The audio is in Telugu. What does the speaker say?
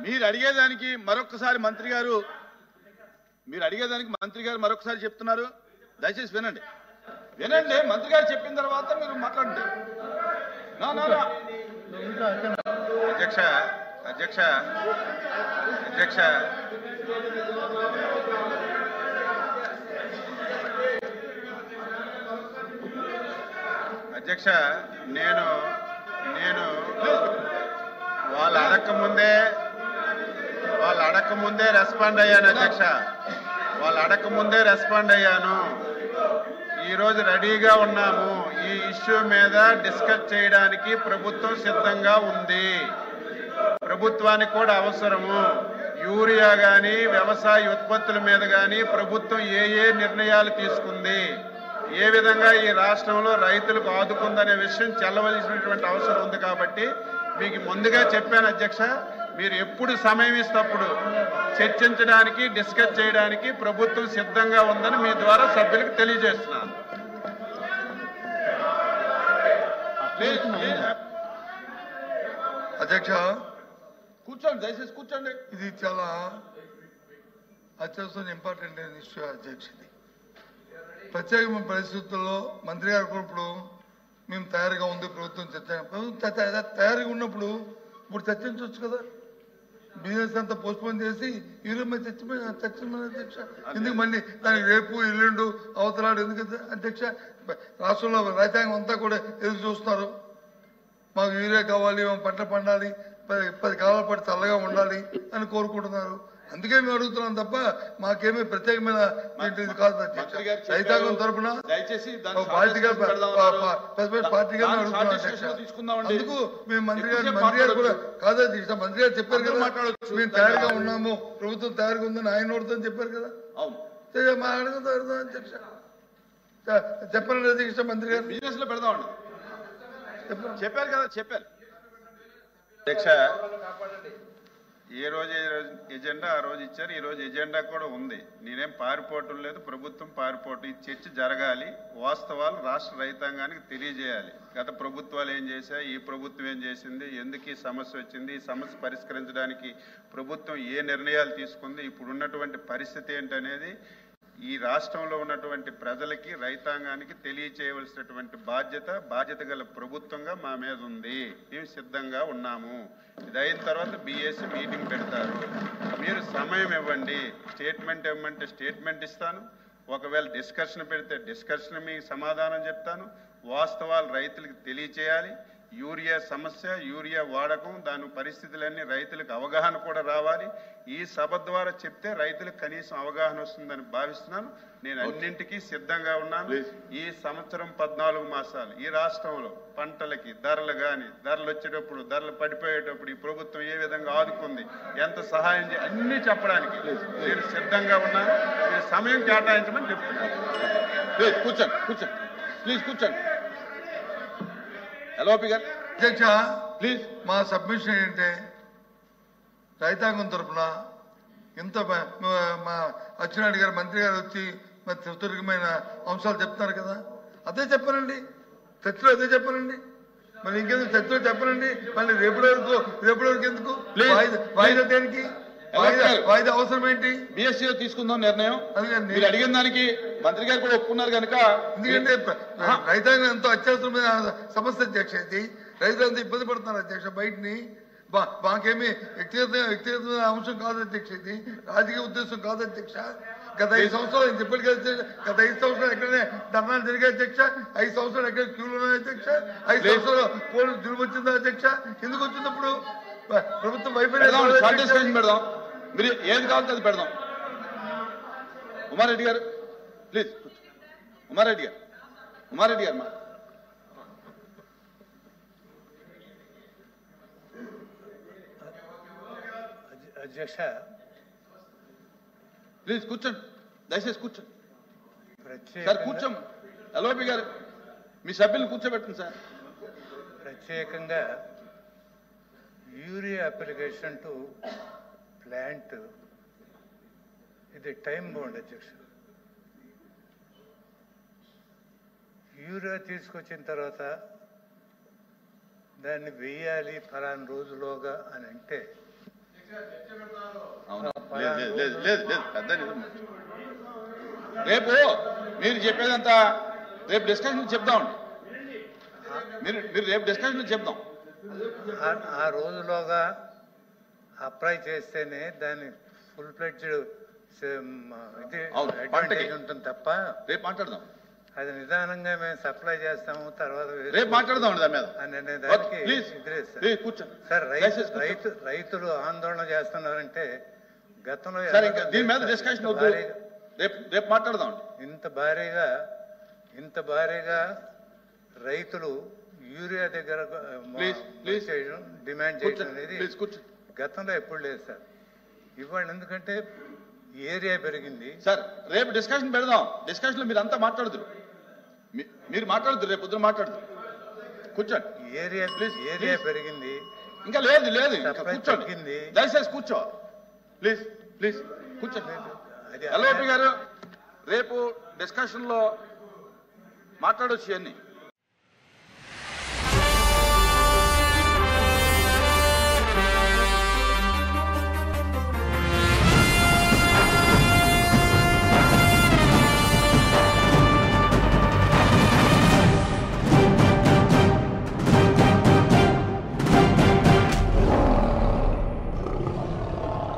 మీరు అడిగేదానికి మరొకసారి మంత్రి గారు మరొకసారి చెప్తున్నారు. దయచేసి వినండి. మంత్రి గారు చెప్పిన తర్వాత మీరు మాట్లాడండి. అధ్యక్ష అధ్యక్ష అధ్యక్ష అధ్యక్ష నేను వాళ్ళు అడక్కముందే రెస్పాండ్ అయ్యాను అధ్యక్ష. వాళ్ళు అడక్కముందే రెస్పాండ్ అయ్యాను. ఈరోజు రెడీగా ఉన్నాము. ఈ ఇష్యూ మీద డిస్కస్ చేయడానికి ప్రభుత్వం సిద్ధంగా ఉంది. ప్రభుత్వానికి కూడా అవసరము. యూరియా కానీ వ్యవసాయ ఉత్పత్తుల మీద కానీ ప్రభుత్వం ఏ నిర్ణయాలు తీసుకుంది, ఏ విధంగా ఈ రాష్ట్రంలో రైతులకు ఆదుకుందనే విషయం చెల్లవలసినటువంటి అవసరం ఉంది. కాబట్టి మీకు ముందుగా చెప్పాను అధ్యక్ష, మీరు ఎప్పుడు సమయం ఇస్తప్పుడు చర్చించడానికి డిస్కస్ చేయడానికి ప్రభుత్వం సిద్ధంగా ఉందని మీ ద్వారా సభ్యులకు తెలియజేస్తున్నాను. అధ్యక్ష కూర్చోండి, దయచేసి కూర్చోండి. ఇది చాలా అత్యవసరం ఇంపార్టెంట్ ఇష్యూ అధ్యక్ష. ఇది ప్రత్యేకమైన పరిస్థితుల్లో మంత్రి గారు కూడా ఇప్పుడు మేము తయారుగా ఉంది, ప్రభుత్వం తయారుగా ఉన్నప్పుడు ఇప్పుడు చర్చించవచ్చు కదా. బిజినెస్ అంతా పోస్ట్పోన్ చేసి యూరియా మీద చర్చించమని అధ్యక్ష. ఎందుకు మళ్ళీ దానికి రేపు ఎల్లుండు అవతలాడు ఎందుకు అధ్యక్ష? రాష్ట్రంలో రైతాంగం అంతా కూడా ఎదురు చూస్తున్నారు. మాకు యూరియా కావాలి, మా పంట పండాలి, 10 కాలాల పాటు చల్లగా ఉండాలి అని కోరుకుంటున్నారు. అందుకే మేము అడుగుతున్నాం తప్ప మాకేమీ ప్రత్యేకమైన కాదు అధ్యక్ష. రైతాంగం తరఫున పార్టీగా అడుగుతున్నాం అధ్యక్ష. అందుకు మేము మంత్రి గారు కూడా కాదు అధ్యక్ష. మంత్రి గారు చెప్పారు కదా, మేము తయారుగా ఉన్నాము, ప్రభుత్వం తయారుగా ఉందని ఆయన నోడుతో చెప్పారు కదా. మా అడుగుతాం అధ్యక్ష. చెప్పండి అధ్యక్ష. మంత్రి గారు బిజినెస్ లో పెడదామండి చెప్పారు కదా. అధ్యక్ష ఏ రోజు ఎజెండా ఆ రోజు ఇచ్చారు. ఈ రోజు ఎజెండా కూడా ఉంది. నేనేం పారిపోవటం లేదు, ప్రభుత్వం పారిపోవటం. ఈ చర్చ జరగాలి, వాస్తవాలు రాష్ట్ర రైతాంగానికి తెలియజేయాలి. గత ప్రభుత్వాలు ఏం చేశాయి, ఈ ప్రభుత్వం ఏం చేసింది, ఎందుకు ఈ సమస్య వచ్చింది, ఈ సమస్య పరిష్కరించడానికి ప్రభుత్వం ఏ నిర్ణయాలు తీసుకుంది, ఇప్పుడు ఉన్నటువంటి పరిస్థితి ఏంటనేది ఈ రాష్ట్రంలో ఉన్నటువంటి ప్రజలకి రైతాంగానికి తెలియచేయవలసినటువంటి బాధ్యత గల ప్రభుత్వంగా మా మీద ఉంది. మేము సిద్ధంగా ఉన్నాము. ఇది అయిన తర్వాత బీఎస్సీ మీటింగ్ పెడతారు. మీరు సమయం ఇవ్వండి. స్టేట్మెంట్ ఇవ్వమంటే స్టేట్మెంట్ ఇస్తాను. ఒకవేళ డిస్కషన్ పెడితే డిస్కషన్ మీకు సమాధానం చెప్తాను. వాస్తవాలు రైతులకు తెలియచేయాలి. యూరియా సమస్య, యూరియా వాడకం, దాని పరిస్థితులన్నీ రైతులకు అవగాహన కూడా రావాలి. ఈ సభ ద్వారా చెప్తే రైతులకు కనీసం అవగాహన వస్తుందని భావిస్తున్నాను. నేను అన్నింటికీ సిద్ధంగా ఉన్నాను. ఈ సంవత్సరం 14 మాసాలు ఈ రాష్ట్రంలో పంటలకి ధరలు వచ్చేటప్పుడు, ధరలు పడిపోయేటప్పుడు ఈ ప్రభుత్వం ఏ విధంగా ఆదుకుంది, ఎంత సహాయం అన్నీ చెప్పడానికి నేను సిద్ధంగా ఉన్నాను. మీరు సమయం కేటాయించమని చెప్తున్నాను. కూర్చోండి ప్లీజ్ కూర్చోండి. ఎల్ఓపి గారు అధ్యక్ష ప్లీజ్. మా సబ్మిషన్ ఏంటంటే రైతాంగం తరఫున ఇంత మా అచ్చెన్నాయుడు గారు మంత్రి గారు వచ్చి మరి సుదీర్ఘమైన అంశాలు చెప్తున్నారు కదా, అదే చెప్పారండి. చర్చలో అదే చెప్పారండి. మళ్ళీ ఇంకెందుకు చర్చలో చెప్పారండి? మళ్ళీ రేపటి వరకు ఎందుకు వాయిదా దేనికి? వాయిదా అవసరం ఏంటి? బిఎస్సీలో తీసుకుందాం నిర్ణయం. మీరు అడిగిన దానికి మంత్రి గారు కూడా ఒప్పుకున్నారు కనుక. ఎందుకంటే రైతాంగం ఎంతో అత్యవసరమైన సమస్య అధ్యక్ష. ఇది రైతులంతా ఇబ్బంది పడుతున్నారు అధ్యక్ష. బయటని మాకేమీ వ్యక్తిగతమైన అంశం కాదు అధ్యక్ష. ఇది రాజకీయ ఉద్దేశం కాదు అధ్యక్ష. గత 5 సంవత్సరాలు నేను చెప్పాడు కదా, గత 5 సంవత్సరాలు ఎక్కడనే ధర్నాలు జరిగాయి అధ్యక్ష. 5 సంవత్సరాలు ఎక్కడ క్యూలు ఉన్నాయి అధ్యక్ష. 5 సంవత్సరాలు పోలీసు జులుము వచ్చిందా అధ్యక్ష? ఎందుకు వచ్చినప్పుడు ప్రభుత్వం వైఫల్యం పెడదాం. మీరు ఏది కావాలంటే అది పెడదాం. ఉమారెడ్డి గారు ప్లీజ్. ఉమారెడ్డి గారు మా అధ్యక్ష ప్లీజ్ కూర్చోండి, దయచేసి కూర్చోండి సార్. కూర్చోం. ఎల్ఓపి గారు మీ సభ్యులను కూర్చోబెట్టండి సార్. ప్రత్యేకంగా యూరియా అప్లికేషన్ టు ప్లాంట్ ఇది టైం బౌండ్ అధ్యక్ష. యూరియా తీసుకొచ్చిన తర్వాత దాన్ని వెయ్యాలి ఫలానా రోజులోగా అని అంటే అవును లేదు పెద్ద నిజం. రేపు మీరు చెప్పేదంతా రేపు డిస్కషన్ చెప్దాం. మీరు రేపు డిస్కషన్ చెప్దాం. ఆ రోజులోగా అప్లై చేస్తేనే దాన్ని ఫుల్ ఫ్లెడ్జ్డ్ ఇది అడ్వాంటేజ్ ఉంటుంది తప్ప రేపు మాట్లాడదాం. అది నిదానంగా మేము సప్లై చేస్తాము తర్వాత రేపు మాట్లాడదాం దాని మీద. అనే దానికి కూర్చోండి సార్ రైతులు ఆందోళన చేస్తున్నారంటే గతంలో దీని మీద డిస్కషన్ వద్దు. రేపు మాట్లాడదాం. ఇంత భారీగా రైతులు యూరియా దగ్గర డిమాండ్ చేయడం అనేది గతంలో ఎప్పుడు లేదు సార్. ఇవాళ ఎందుకంటే ఏరియా పెరిగింది సార్. రేపు డిస్కషన్ పెడదాం. డిస్కషన్ లో మీరు అంతా మాట్లాడుతురు. మీరు మాట్లాడుతురు. రేపు పొద్దున మాట్లాడుతురు. కూర్చోండి. ఏరియా పెరిగింది. ఇంకా లేదు కూర్చోండి. దయచేసి కూర్చో ప్లీజ్ కూర్చోండి. ఎల్ఓపి గారు రేపు డిస్కషన్ లో మాట్లాడొచ్చు అన్ని.